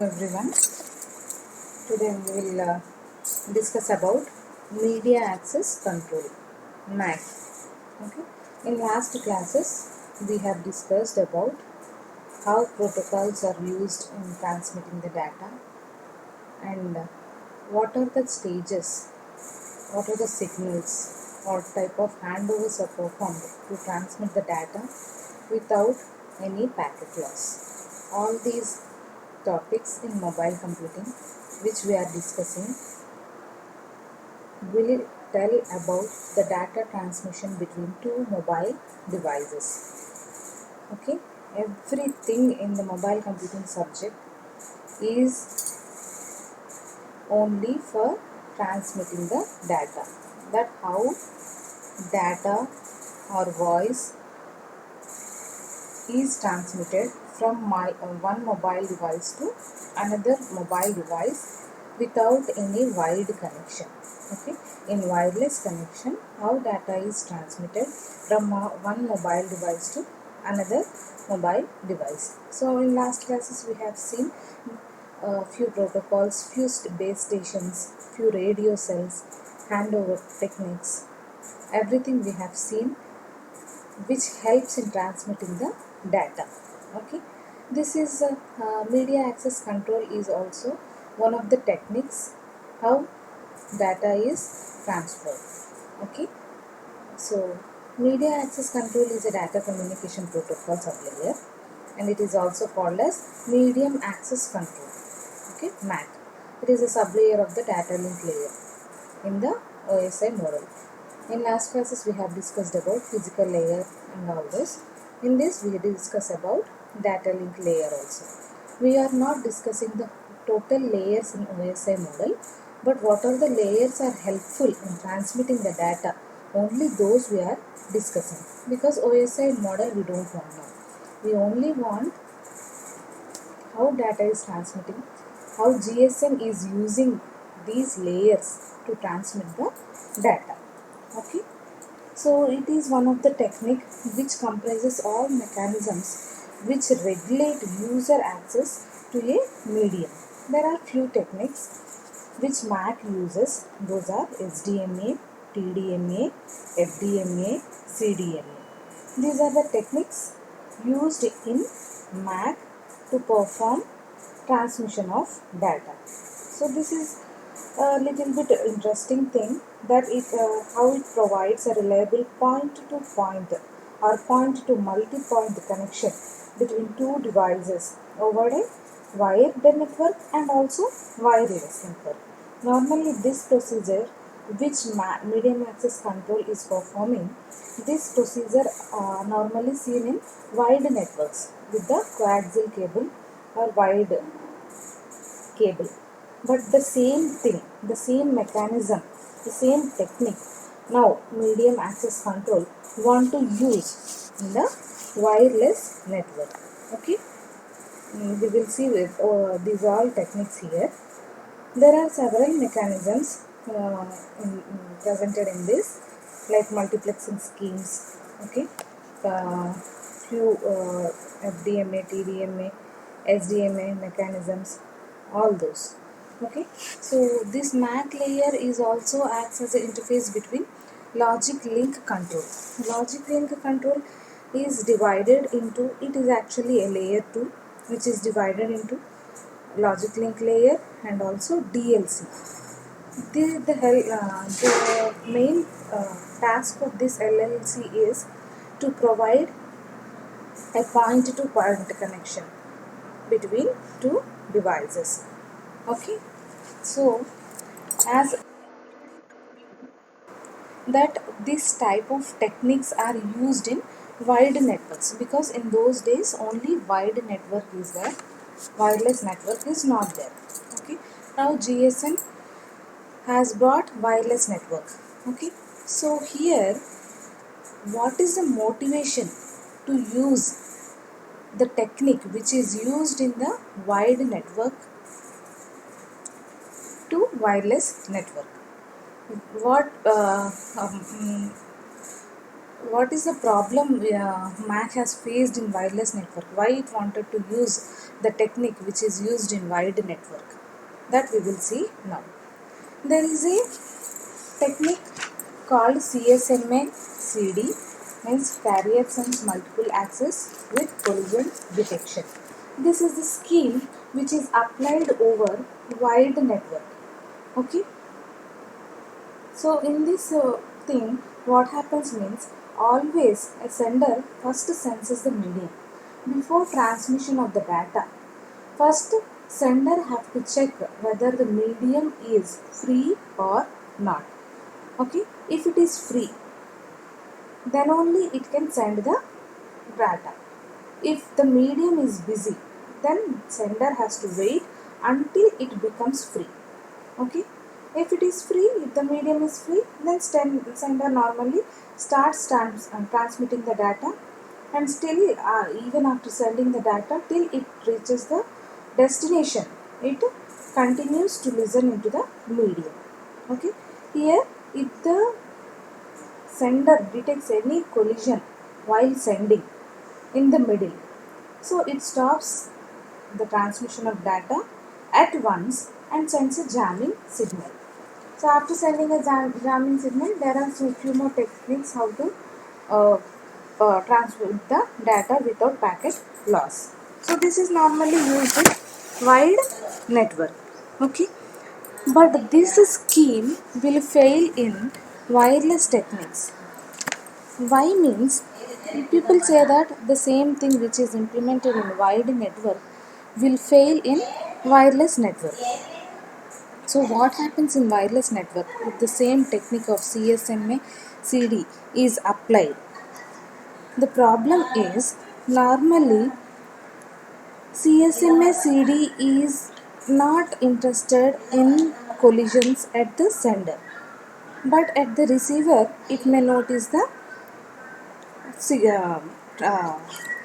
Everyone. Today we will discuss about media access control, MAC. Okay. In last classes, we have discussed about how protocols are used in transmitting the data and what are the stages, what are the signals, what type of handovers are performed to transmit the data without any packet loss. All these topics in mobile computing which we are discussing will tell about the data transmission between two mobile devices. Okay, everything in the mobile computing subject is only for transmitting the data. That how data or voice is transmitted from one mobile device to another mobile device without any wired connection. Okay, in wireless connection, how data is transmitted from one mobile device to another mobile device. So in last classes we have seen few protocols, few base stations, few radio cells, handover techniques, everything we have seen which helps in transmitting the data. Okay, this is media access control is also one of the techniques how data is transferred. Okay, so media access control is a data communication protocol sublayer and it is also called as medium access control. Okay, MAC. It is a sublayer of the data link layer in the OSI model. In last classes we have discussed about physical layer and all this. In this we discuss about data link layer also. We are not discussing the total layers in OSI model, but what are the layers are helpful in transmitting the data, only those we are discussing. Because OSI model we don't want now. We only want how data is transmitting, how GSM is using these layers to transmit the data. Okay, so it is one of the technique which comprises all mechanisms which regulate user access to a medium. There are few techniques which MAC uses. Those are SDMA, TDMA, FDMA, CDMA. These are the techniques used in MAC to perform transmission of data. So this is a little bit interesting thing that it how it provides a reliable point to point or point to multi-point connection between two devices over a wired network and also wireless network. Normally this procedure which medium access control is performing, this procedure normally seen in wired networks with the coaxial cable or wired cable. But the same thing, the same mechanism, the same technique, now medium access control want to use in the wireless network. Okay, we will see with these all techniques here. There are several mechanisms presented in this, like multiplexing schemes. Okay, few FDMA, TDMA, SDMA mechanisms, all those. Okay, so this MAC layer is also acts as an interface between logic link control. Logic link control is divided into, it is actually a layer 2 which is divided into logic link layer and also DLC. The main task of this LLC is to provide a point-to-point connection between two devices. Okay, so as that this type of techniques are used in wired networks, because in those days only wired network is there, wireless network is not there. Okay, now GSM has brought wireless network. Okay, so here what is the motivation to use the technique which is used in the wired network to wireless network? What what is the problem MAC has faced in wireless network? Why it wanted to use the technique which is used in wide network, that we will see now. There is a technique called CSMA CD, means carrier sense multiple access with collision detection. This is the scheme which is applied over wide network. Okay, so in this thing, what happens means, always a sender first senses the medium before transmission of the data. First, sender have to check whether the medium is free or not. Okay, if it is free, then only it can send the data. If the medium is busy, then sender has to wait until it becomes free. Okay, if it is free, if the medium is free, then sender normally starts transmitting the data, and still even after sending the data till it reaches the destination, it continues to listen into the medium. Okay, here if the sender detects any collision while sending in the middle, so it stops the transmission of data at once and sends a jamming signal. So after sending a jamming signal, there are a few more techniques how to uh, transmit the data without packet loss. So this is normally used in wide network. Okay, but this scheme will fail in wireless techniques. Why means, people say that the same thing which is implemented in wide network will fail in wireless network. So what happens in wireless network if the same technique of CSMA CD is applied? The problem is, normally CSMA CD is not interested in collisions at the sender, but at the receiver it may notice the uh, uh,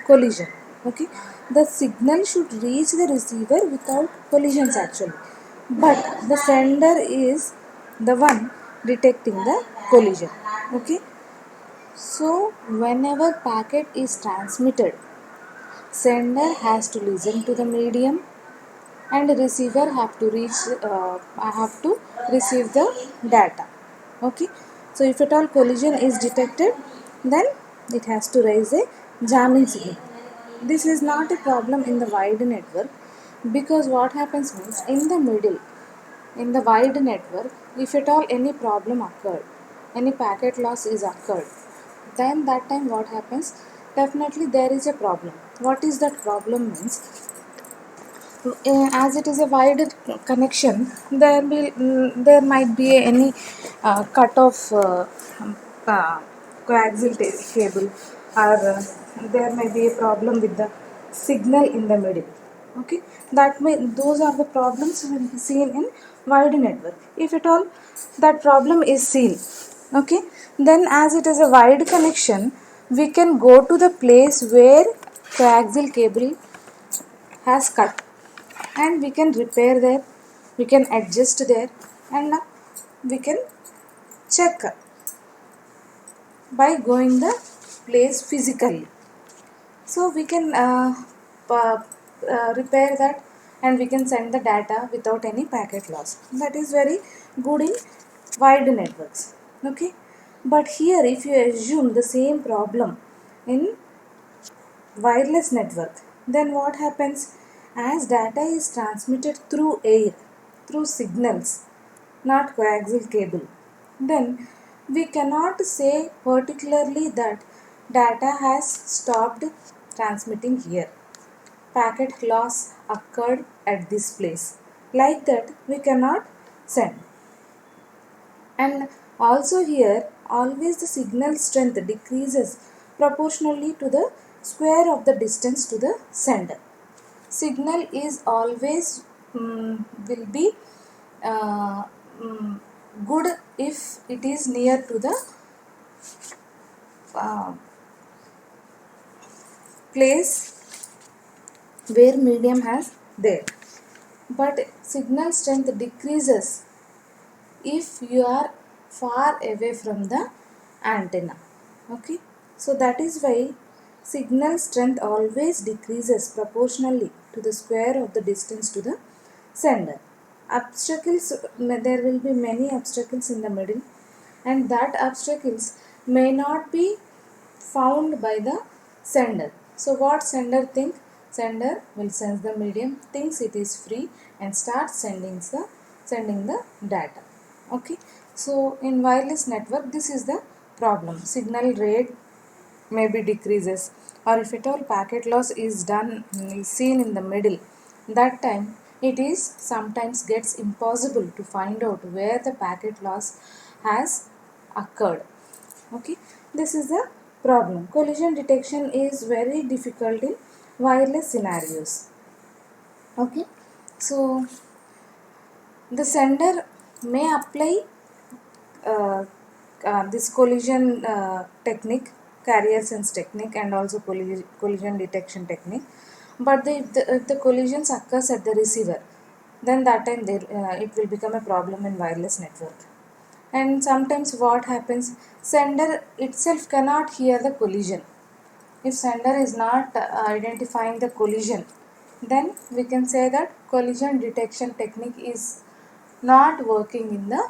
collision. Okay, the signal should reach the receiver without collisions actually, but the sender is the one detecting the collision. Okay, so whenever packet is transmitted, sender has to listen to the medium and receiver have to receive the data. Okay, so if at all collision is detected, then it has to raise a jamming signal. This is not a problem in the wide network, because what happens means, in the middle, in the wide network, if at all any problem occurred, any packet loss is occurred, then that time what happens, definitely there is a problem. What is that problem means, as it is a wide connection, there might be any cut of um, uh, coaxial cable, or there may be a problem with the signal in the middle. Okay, those are the problems will be seen in wide network. If at all that problem is seen, okay, then as it is a wide connection, we can go to the place where coaxial cable has cut, and we can repair there, we can adjust there, and now we can check by going the place physically. So we can repair that, and we can send the data without any packet loss. That is very good in wide networks. Okay, but here if you assume the same problem in wireless network, then what happens, as data is transmitted through air, through signals, not coaxial cable, then we cannot say particularly that data has stopped transmitting here, packet loss occurred at this place, like that we cannot send. And also here, always the signal strength decreases proportionally to the square of the distance to the sender. Signal is always will be uh, mm, good if it is near to the uh, place where medium has there. But signal strength decreases if you are far away from the antenna. Okay, so that is why signal strength always decreases proportionally to the square of the distance to the sender. Obstacles, there will be many obstacles in the middle, and that obstacles may not be found by the sender. So what sender think? Sender will sense the medium, thinks it is free, and starts sending the data. Okay. So in wireless network, this is the problem. Signal rate maybe decreases, or if at all packet loss is seen in the middle, that time it is sometimes gets impossible to find out where the packet loss has occurred. Okay, this is the problem. Collision detection is very difficult in wireless scenarios. Okay, so the sender may apply uh, this collision technique, carrier sense technique, and also collision detection technique. But if the collisions occurs at the receiver, then that time it will become a problem in wireless network. And sometimes what happens, sender itself cannot hear the collision. If sender is not identifying the collision, then we can say that collision detection technique is not working in the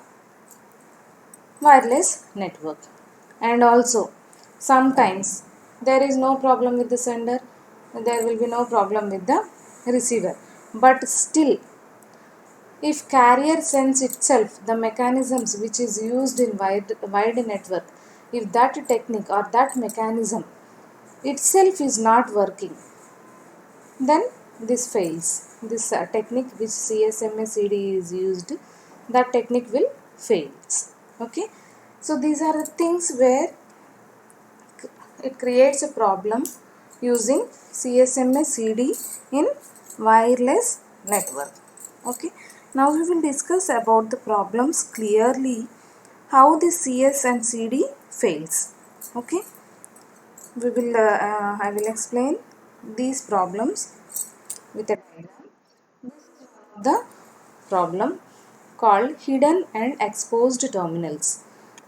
wireless network. And also sometimes there is no problem with the sender, there will be no problem with the receiver, but still if carrier sense itself, the mechanisms which is used in wide network, if that technique or that mechanism itself is not working, then this fails. This technique which CSMA CD is used, that technique will fails. Okay, so these are the things where it creates a problem using CSMA CD in wireless network. Okay, now we will discuss about the problems clearly, how the CS and CD fails. Okay, I will explain these problems with a diagram. The problem called hidden and exposed terminals.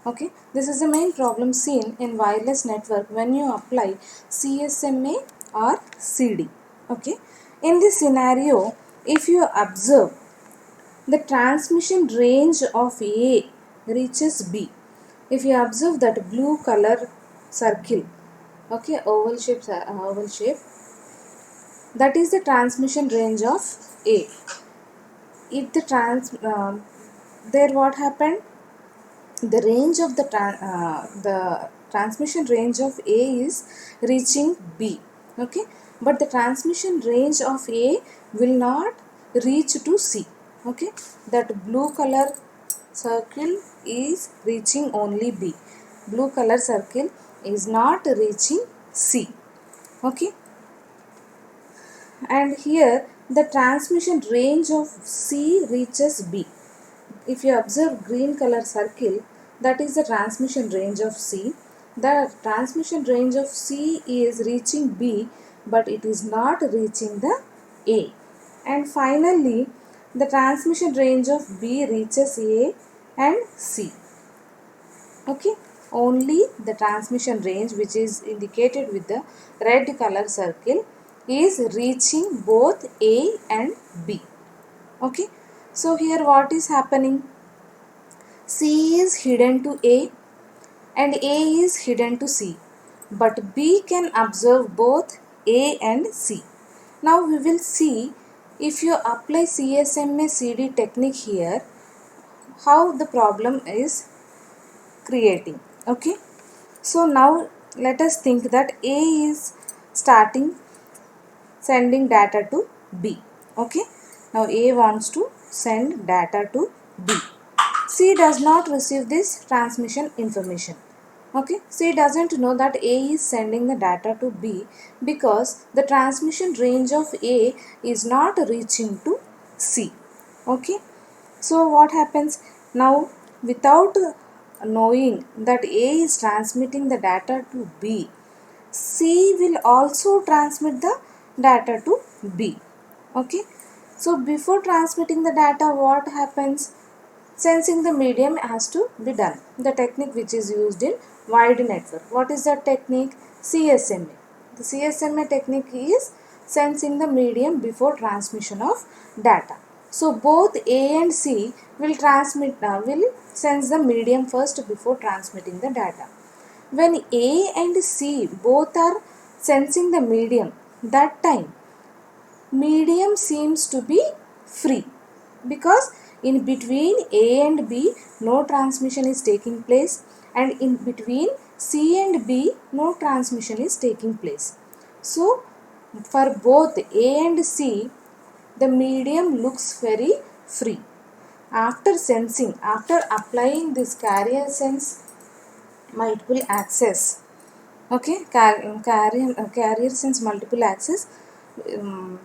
Okay, this is the main problem seen in wireless network when you apply CSMA or CD. Okay, in this scenario, if you observe the transmission range of A reaches B, if you observe that blue color circle, okay, oval shape, that is the transmission range of A. If there what happened, the range of the transmission range of A is reaching B. Okay, but the transmission range of A will not reach to C. Okay, that blue color circle is reaching only B, blue color circle is not reaching C. Okay, and here the transmission range of C reaches B. If you observe green color circle, that is the transmission range of C. The transmission range of C is reaching B, but it is not reaching the A. And finally, the transmission range of B reaches A and C. Okay, only the transmission range which is indicated with the red color circle is reaching both A and B. Okay, so here what is happening? C is hidden to A and A is hidden to C, but B can observe both A and C. Now we will see, if you apply CSMA CD technique here, how the problem is creating. Okay, so now let us think that A is starting sending data to B. Okay, now A wants to send data to B. C does not receive this transmission information. Okay, C doesn't know that A is sending the data to B because the transmission range of A is not reaching to C. Okay, so what happens now? Without knowing that A is transmitting the data to B, C will also transmit the data to B. Okay, so before transmitting the data, what happens? Sensing the medium has to be done. The technique which is used in wide network. What is that technique? CSMA. The CSMA technique is sense in the medium before transmission of data. So both A and C will sense the medium first before transmitting the data. When A and C both are sensing the medium, that time medium seems to be free, because in between A and B no transmission is taking place, and in between C and B no transmission is taking place. So for both A and C the medium looks very free. After applying this carrier sense multiple access, okay, carrier sense multiple access, um,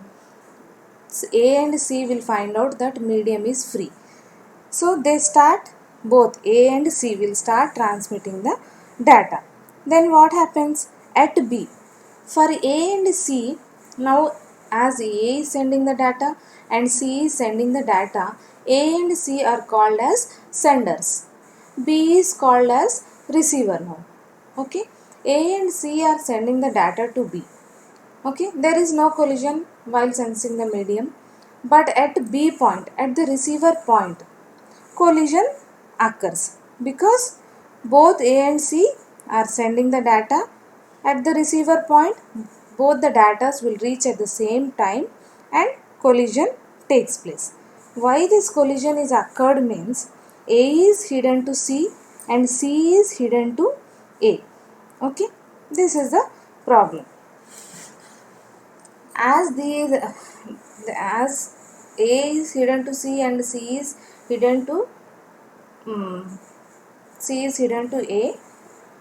A and C will find out that medium is free. So both A and C will start transmitting the data. Then what happens at B? For A and C, now as A is sending the data and C is sending the data, A and C are called as senders. B is called as receiver now. Okay, A and C are sending the data to B. Okay, there is no collision while sensing the medium, but at B point, at the receiver point, collision occurs because both A and C are sending the data. At the receiver point, both the data will reach at the same time and collision takes place. Why this collision is occurred means A is hidden to C and C is hidden to A. Okay, this is the problem. As A is hidden to C and hidden to C is hidden to A,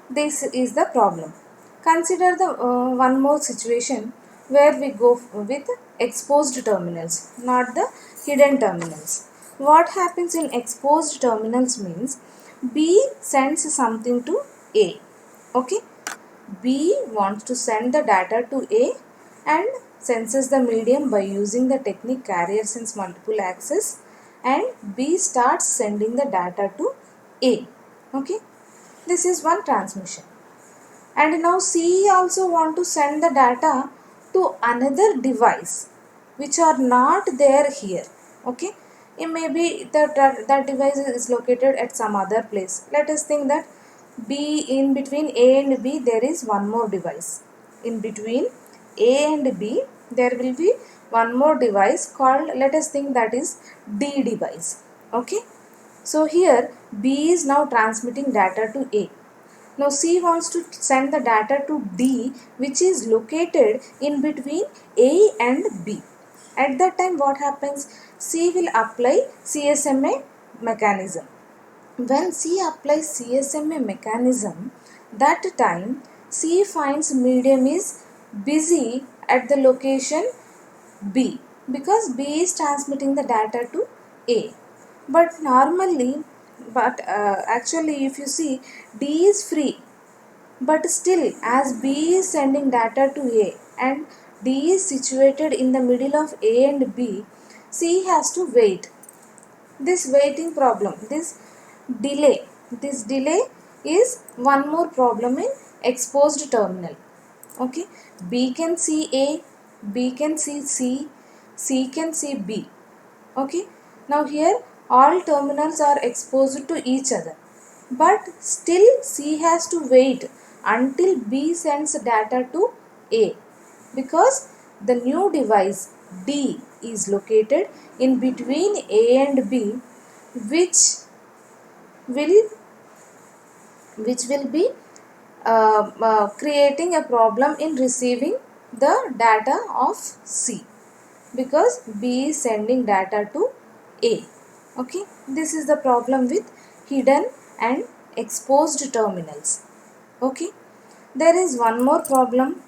this is the problem. Consider the one more situation where we go with exposed terminals, not the hidden terminals. What happens in exposed terminals means B sends something to A. Okay, B wants to send the data to A and senses the medium by using the technique carrier sense multiple access, and B starts sending the data to A. Okay, this is one transmission. And now C also want to send the data to another device which are not there here. Okay, it may be that device is located at some other place. Let us think that in between A and B there is one more device. In between A and B there will be one more device called, let us think, that is D device. Okay, so here B is now transmitting data to A. Now C wants to send the data to D, which is located in between A and B. At that time what happens? C will apply CSMA mechanism. When C applies CSMA mechanism, that time C finds medium is busy at the location B, because B is transmitting the data to A. Actually if you see, D is free, but still as B is sending data to A and D is situated in the middle of A and B, C has to wait. This waiting problem, this delay is one more problem in exposed terminal. Okay, B can see A, B can see C, C can see B. Okay, now here all terminals are exposed to each other, but still C has to wait until B sends data to A, because the new device D is located in between A and B, which will be creating a problem in receiving the data of C, because B is sending data to A. Okay, this is the problem with hidden and exposed terminals. Okay, there is one more problem.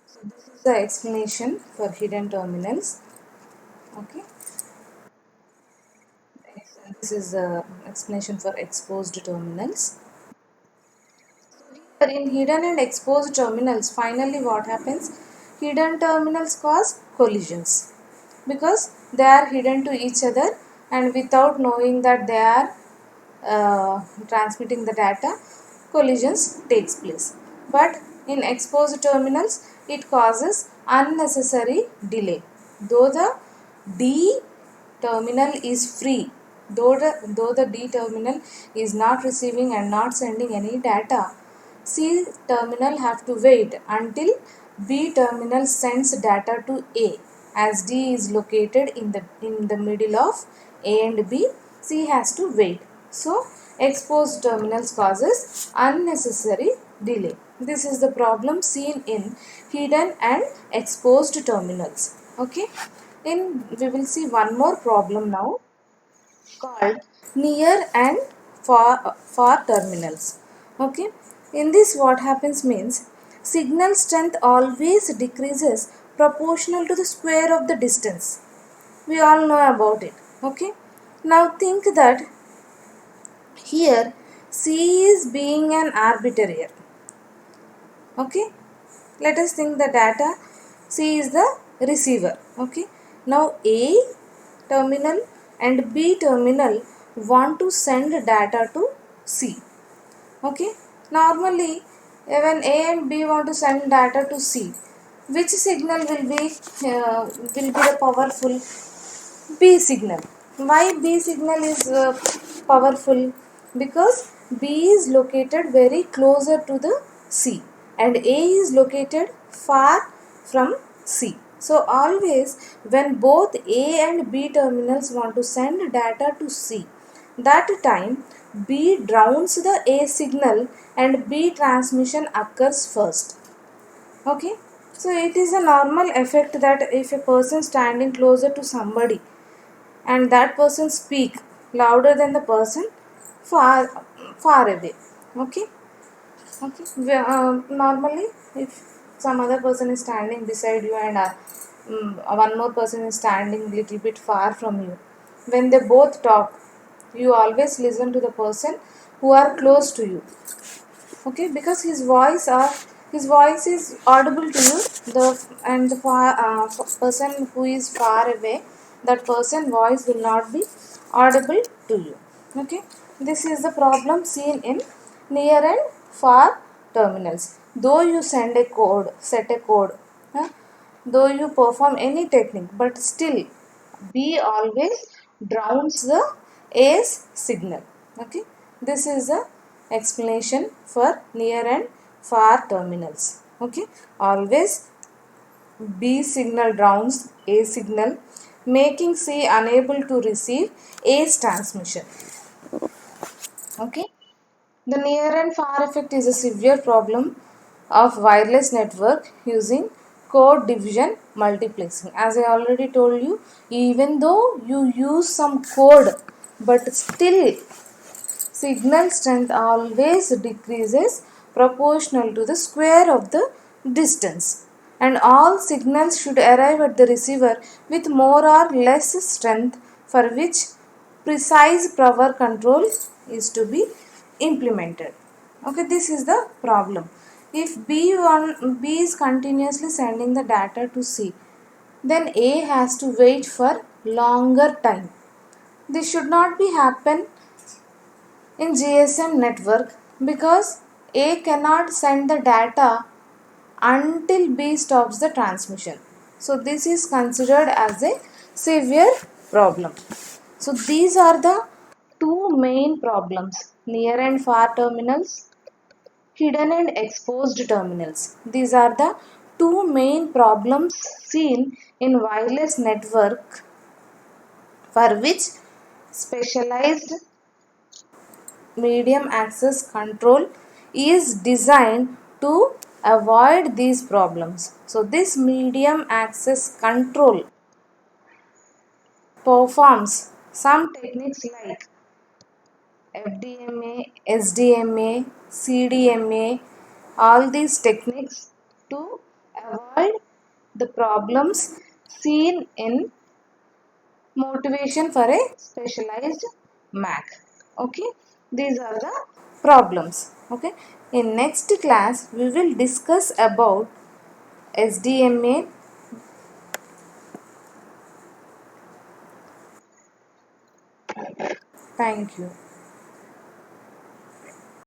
So this is the explanation for hidden terminals. Okay, this is the explanation for exposed terminals. In hidden and exposed terminals, finally what happens? Hidden terminals cause collisions because they are hidden to each other, and without knowing that they are transmitting the data, collisions takes place. But in exposed terminals, it causes unnecessary delay. Though the D terminal is free, though the D terminal is not receiving and not sending any data, C terminal have to wait until B terminal sends data to A. As D is located in the middle of A and B, C has to wait. So exposed terminals causes unnecessary delay. This is the problem seen in hidden and exposed terminals. Okay. We will see one more problem now called near and far terminals. Okay, in this what happens means signal strength always decreases proportional to the square of the distance. We all know about it. Okay, now think that here C is being an arbiter here. Okay, let us think the data. C is the receiver. Okay, now A terminal and B terminal want to send data to C. Okay, normally when A and B want to send data to C, which signal will be the powerful? B signal. Why B signal is powerful? Because B is located very closer to the C and A is located far from C. So always when both A and B terminals want to send data to C, that time B drowns the A signal and B transmission occurs first. Okay, so it is a normal effect that if a person standing closer to somebody and that person speak louder than the person far away. Okay, okay. Normally if some other person is standing beside you and one more person is standing little bit far from you, when they both talk, you always listen to the person who are close to you. Okay, because his voice is audible to you. The person who is far away, that person voice will not be audible to you. Okay, this is the problem seen in near and far terminals. Though you set a code, huh? Though you perform any technique, but still B always drowns the A's signal. Okay, this is the explanation for near and far terminals. Okay, always B signal drowns A signal, making C unable to receive A's transmission. Okay, the near and far effect is a severe problem of wireless network using code division multiplexing. As I already told you, even though you use some code, but still signal strength always decreases proportional to the square of the distance, and all signals should arrive at the receiver with more or less strength, for which precise power control is to be implemented. Okay, this is the problem. If B is continuously sending the data to C, then A has to wait for longer time. This should not be happen in GSM network because A cannot send the data until B stops the transmission. So this is considered as a severe problem. So these are the two main problems: near and far terminals, hidden and exposed terminals. These are the two main problems seen in wireless network, for which specialized medium access control is designed to avoid these problems. So this medium access control performs some techniques like FDMA, SDMA, CDMA, all these techniques to avoid the problems seen in motivation for a specialized MAC. Okay, these are the problems. Okay, in next class we will discuss about SDMA. Thank you.